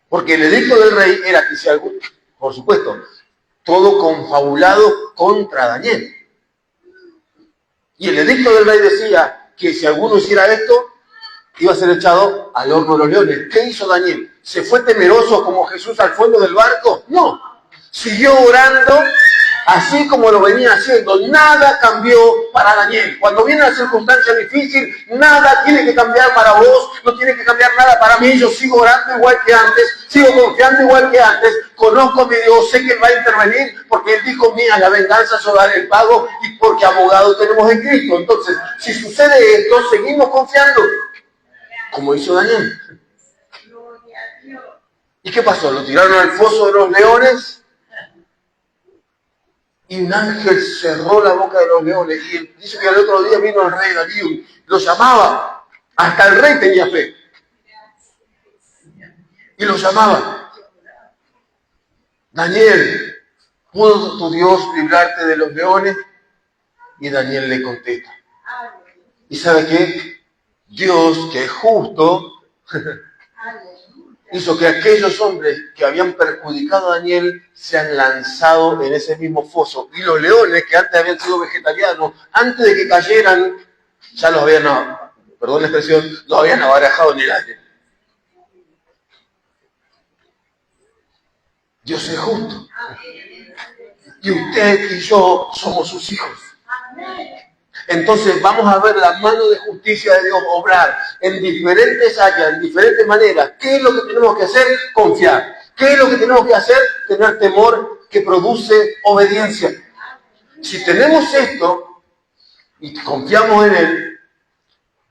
Porque el edicto del rey era que si algún, por supuesto, todo confabulado contra Daniel. Y el edicto del rey decía que si alguno hiciera esto, iba a ser echado al horno de los leones. ¿Qué hizo Daniel? ¿Se fue temeroso como Jesús al fondo del barco? No. Siguió orando así como lo venía haciendo. Nada cambió para Daniel. Cuando viene una circunstancia difícil, nada tiene que cambiar para vos, no tiene que cambiar nada para mí. Yo sigo orando igual que antes, sigo confiando igual que antes, conozco a mi Dios, sé que Él va a intervenir, porque Él dijo, mía, la venganza, yo daré el pago, y porque abogado tenemos en Cristo. Entonces, si sucede esto, seguimos confiando, como hizo Daniel. ¿Y qué pasó? Lo tiraron al foso de los leones, y un ángel cerró la boca de los leones. Y dice que al otro día vino el rey Darío, lo llamaba. Hasta el rey tenía fe. Y lo llamaba. Daniel, ¿pudo tu Dios librarte de los leones? Y Daniel le contesta. ¿Y sabe qué? Dios, que es justo, hizo que aquellos hombres que habían perjudicado a Daniel se han lanzado en ese mismo foso. Y los leones, que antes habían sido vegetarianos, antes de que cayeran, ya los habían, perdón la expresión, los habían abarajado en el aire. Dios es justo. Y usted y yo somos sus hijos. Entonces vamos a ver la mano de justicia de Dios obrar en diferentes áreas, en diferentes maneras. ¿Qué es lo que tenemos que hacer? Confiar. ¿Qué es lo que tenemos que hacer? Tener temor que produce obediencia. Si tenemos esto y confiamos en Él,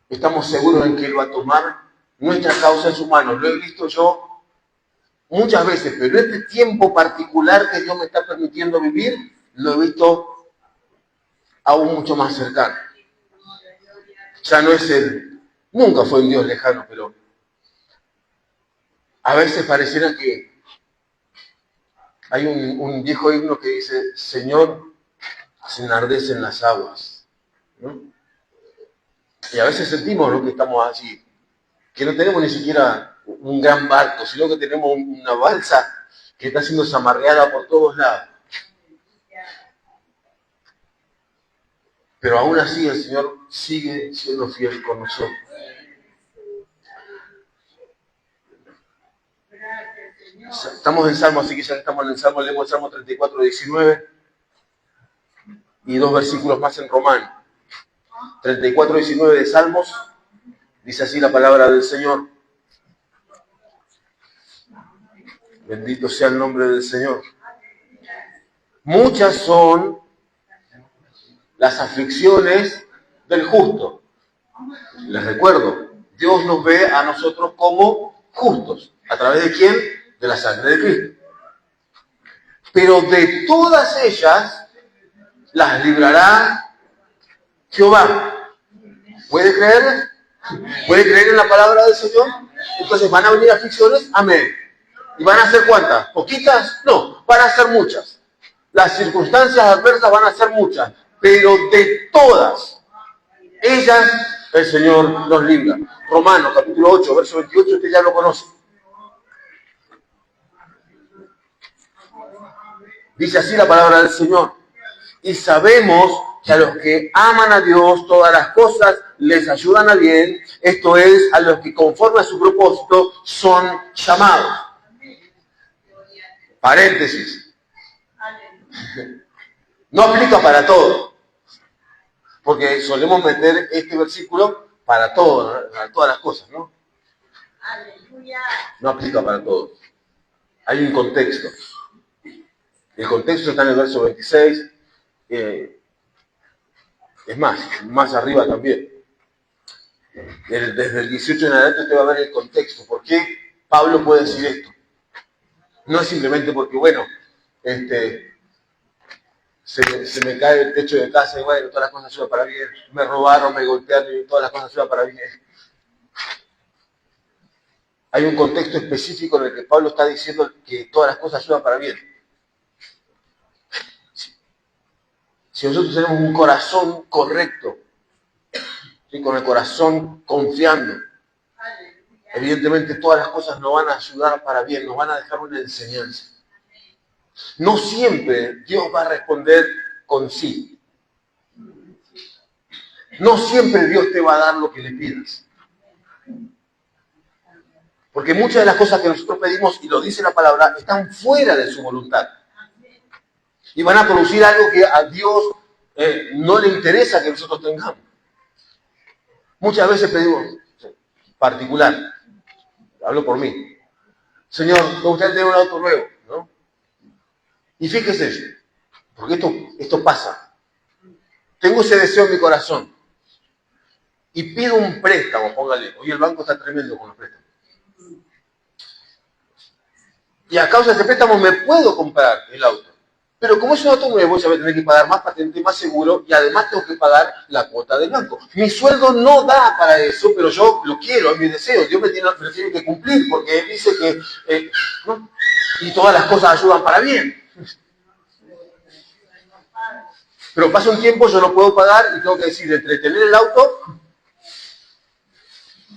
estamos seguros en que Él va a tomar nuestra causa en sus manos. Lo he visto yo muchas veces, pero este tiempo particular que Dios me está permitiendo vivir, lo he visto aún mucho más cercano. Ya no es nunca fue un Dios lejano, pero a veces pareciera que hay un viejo himno que dice, Señor, se enardecen las aguas, ¿no? Y a veces sentimos, ¿no?, que estamos así, que no tenemos ni siquiera un gran barco, sino que tenemos una balsa que está siendo zamarreada por todos lados. Pero aún así el Señor sigue siendo fiel con nosotros. Estamos en Salmo, así que ya estamos en el Salmo, leemos el Salmo 34, 19 y 2 versículos más en Romano. 34, 19 de Salmos, dice así la palabra del Señor. Bendito sea el nombre del Señor. Muchas son las aflicciones del justo. Les recuerdo, Dios nos ve a nosotros como justos. ¿A través de quién? De la sangre de Cristo. Pero de todas ellas las librará Jehová. ¿Puede creer? ¿Puede creer en la palabra del Señor? Entonces, ¿van a venir aflicciones? Amén. ¿Y van a ser cuántas? ¿Poquitas? No, van a ser muchas. Las circunstancias adversas van a ser muchas, pero de todas ellas el Señor nos libra. Romanos capítulo 8, verso 28, usted ya lo conoce. Dice así la palabra del Señor. Y sabemos que a los que aman a Dios, todas las cosas les ayudan a bien, esto es, a los que conforme a su propósito son llamados. Paréntesis. No aplica para todo, porque solemos meter este versículo para todo, ¿no? Para todas las cosas, ¿no? No aplica para todo. Hay un contexto. El contexto está en el verso 26. Es más arriba también. Desde el 18 en adelante usted va a ver el contexto. ¿Por qué Pablo puede decir esto? No es simplemente porque, bueno, se me cae el techo de casa y bueno, todas las cosas ayudan para bien. Me robaron, me golpearon y todas las cosas ayudan para bien. Hay un contexto específico en el que Pablo está diciendo que todas las cosas ayudan para bien. Si nosotros tenemos un corazón correcto, ¿sí? Con el corazón confiando, evidentemente todas las cosas nos van a ayudar para bien, nos van a dejar una enseñanza. No siempre Dios va a responder con sí. No siempre Dios te va a dar lo que le pidas. Porque muchas de las cosas que nosotros pedimos, y lo dice la palabra, están fuera de su voluntad. Y van a producir algo que a Dios no le interesa que nosotros tengamos. Muchas veces pedimos, particular, hablo por mí, Señor, me gustaría tener un auto nuevo, ¿no? Y fíjese, porque esto pasa. Tengo ese deseo en mi corazón. Y pido un préstamo, póngale. Hoy el banco está tremendo con los préstamos. Y a causa de ese préstamo me puedo comprar el auto. Pero como es un auto nuevo, ya voy a tener que pagar más patente, más seguro, y además tengo que pagar la cuota del banco. Mi sueldo no da para eso, pero yo lo quiero, es mi deseo. Dios me tiene que cumplir, porque Él dice que ¿no? Y todas las cosas ayudan para bien. Pero pasa un tiempo, yo no puedo pagar y tengo que decir entre tener el auto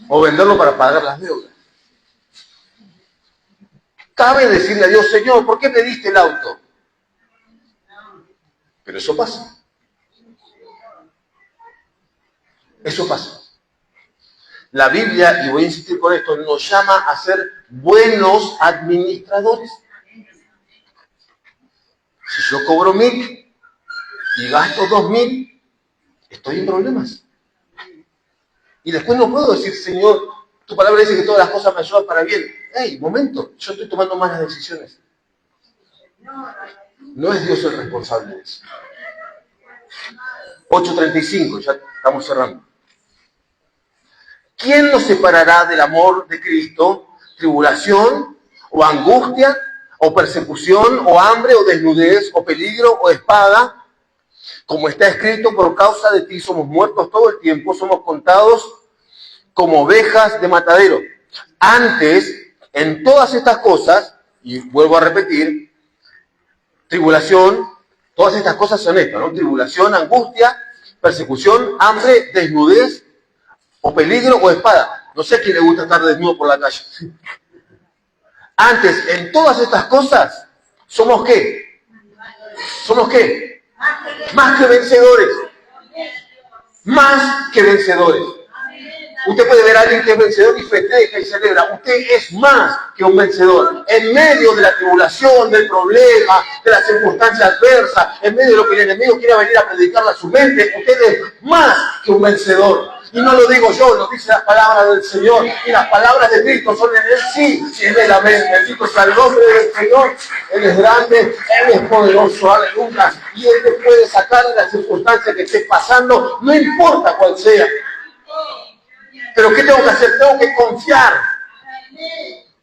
o venderlo para pagar las deudas. Cabe decirle a Dios, Señor, ¿por qué me diste el auto? Pero eso pasa. Eso pasa. La Biblia, y voy a insistir con esto, nos llama a ser buenos administradores. Si yo cobro 1.000 y gasto 2.000, estoy en problemas. Y después no puedo decir, Señor, tu palabra dice que todas las cosas me ayudan para bien. ¡Ey, momento! Yo estoy tomando malas decisiones. No es Dios el responsable de eso. 8:35, ya estamos cerrando. ¿Quién nos separará del amor de Cristo? ¿Tribulación o angustia o persecución o hambre o desnudez o peligro o espada? Como está escrito, por causa de ti somos muertos todo el tiempo, somos contados como ovejas de matadero. Antes, en todas estas cosas, y vuelvo a repetir, tribulación, todas estas cosas son estas, ¿no? Tribulación, angustia, persecución, hambre, desnudez, o peligro o espada. No sé a quién le gusta estar desnudo por la calle. Antes, en todas estas cosas, ¿somos qué? ¿Somos qué? Más que vencedores. Más que vencedores. Usted puede ver a alguien que es vencedor y festeja y celebra. Usted es más que un vencedor. En medio de la tribulación, del problema, de las circunstancias adversas, en medio de lo que el enemigo quiere venir a predicarle a su mente, usted es más que un vencedor. Y no lo digo yo, lo dice la palabra del Señor. Y las palabras de Cristo son en Él sí y en el amén. Bendito sea el nombre del Señor. Él es grande, Él es poderoso, aleluya. Y Él te puede sacar de las circunstancias que estés pasando, no importa cuál sea. Pero ¿qué tengo que hacer? Tengo que confiar.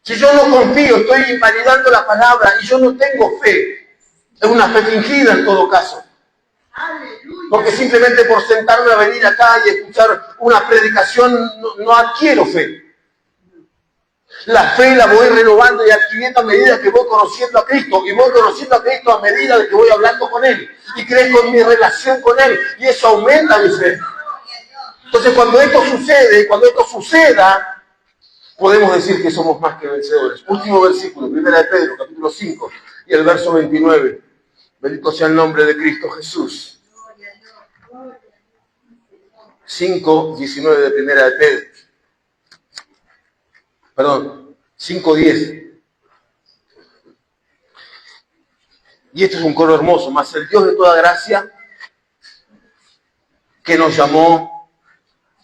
Si yo no confío, estoy invalidando la palabra y yo no tengo fe. Es una fe fingida en todo caso. Porque simplemente por sentarme a venir acá y escuchar una predicación no adquiero fe. La fe la voy renovando y adquiriendo a medida que voy conociendo a Cristo. Y voy conociendo a Cristo a medida de que voy hablando con Él. Y crezco en mi relación con Él. Y eso aumenta mi fe. Entonces cuando esto sucede, cuando esto suceda, podemos decir que somos más que vencedores. Último versículo, 1 de Pedro, capítulo 5, y el verso 29. Bendito sea el nombre de Cristo Jesús. 5, 19 de 1 de Pedro. Perdón, 5, 10. Y esto es un coro hermoso. Mas el Dios de toda gracia, que nos llamó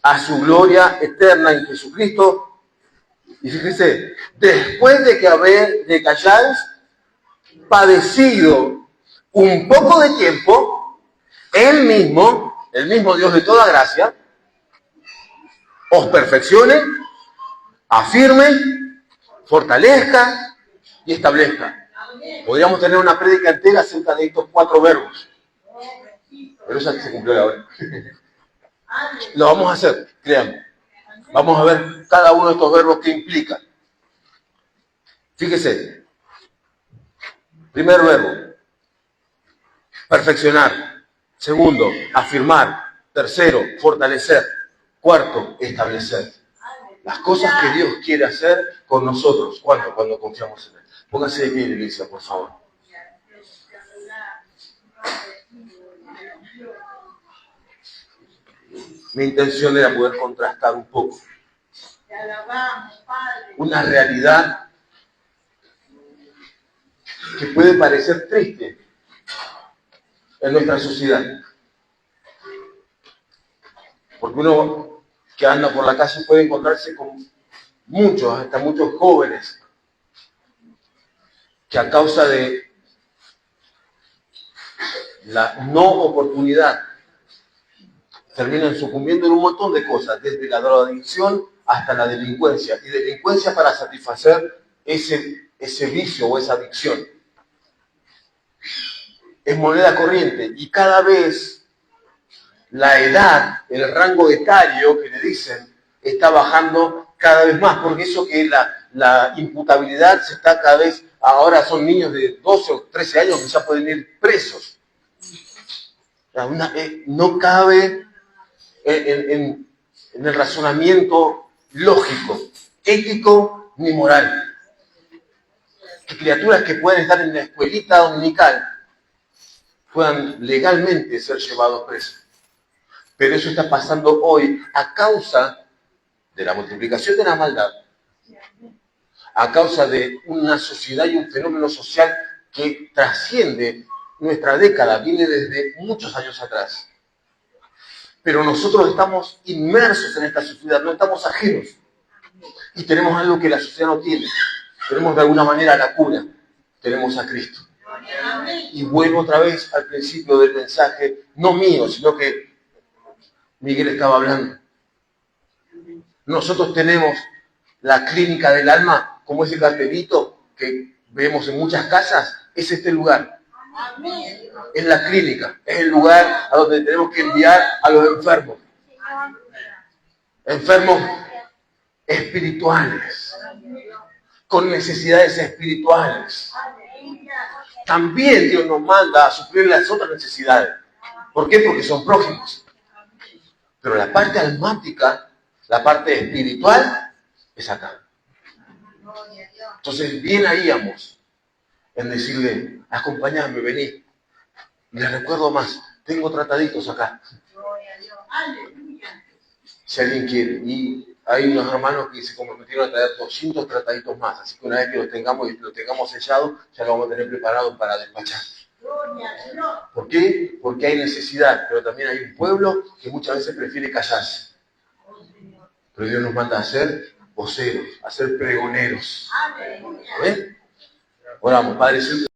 a su gloria eterna en Jesucristo. Y fíjense, después de que hayáis padecido un poco de tiempo, Él mismo, el mismo Dios de toda gracia, os perfeccione, afirme, fortalezca y establezca. Podríamos tener una prédica entera acerca de estos 4 verbos. Pero esa que se cumplió la hora. Lo vamos a hacer, créanme. Vamos a ver cada uno de estos verbos que implican. Fíjese. Primer verbo, perfeccionar. Segundo, afirmar. Tercero, fortalecer. Cuarto, establecer. Las cosas que Dios quiere hacer con nosotros. ¿Cuándo? Cuando confiamos en Él. Pónganse de pie, iglesia, por favor. Mi intención era poder contrastar un poco una realidad que puede parecer triste en nuestra sociedad. Porque uno que anda por la calle puede encontrarse con muchos, hasta muchos jóvenes, que a causa de la no oportunidad terminan sucumbiendo en un montón de cosas, desde la drogadicción hasta la delincuencia, y delincuencia para satisfacer ese vicio o esa adicción. Es moneda corriente, y cada vez la edad, el rango etario que le dicen, está bajando cada vez más, porque eso que la imputabilidad se está cada vez, ahora son niños de 12 o 13 años que ya pueden ir presos. No cabe en el razonamiento lógico, ético ni moral. Que criaturas que pueden estar en la escuelita dominical puedan legalmente ser llevados presos. Pero eso está pasando hoy a causa de la multiplicación de la maldad, a causa de una sociedad y un fenómeno social que trasciende nuestra década, viene desde muchos años atrás. Pero nosotros estamos inmersos en esta sociedad, no estamos ajenos. Y tenemos algo que la sociedad no tiene. Tenemos de alguna manera la cura. Tenemos a Cristo. Y vuelvo otra vez al principio del mensaje, no mío, sino que Miguel estaba hablando. Nosotros tenemos la clínica del alma, como ese cartelito que vemos en muchas casas, es este lugar. Es la clínica, es el lugar a donde tenemos que enviar a los enfermos. Enfermos espirituales, con necesidades espirituales. También Dios nos manda a suplir las otras necesidades. ¿Por qué? Porque son prójimos. Pero la parte almática, la parte espiritual, es acá. Entonces, bien haríamos en decirle, acompáñame, vení. Y les recuerdo más, tengo trataditos acá. Si alguien quiere. Y hay unos hermanos que se comprometieron a traer 200 trataditos más. Así que una vez que los tengamos y los tengamos sellados, ya los vamos a tener preparados para despachar. ¿Por qué? Porque hay necesidad, pero también hay un pueblo que muchas veces prefiere callarse. Pero Dios nos manda a ser voceros, a ser pregoneros. ¿Ven? Oramos, Padre Santo.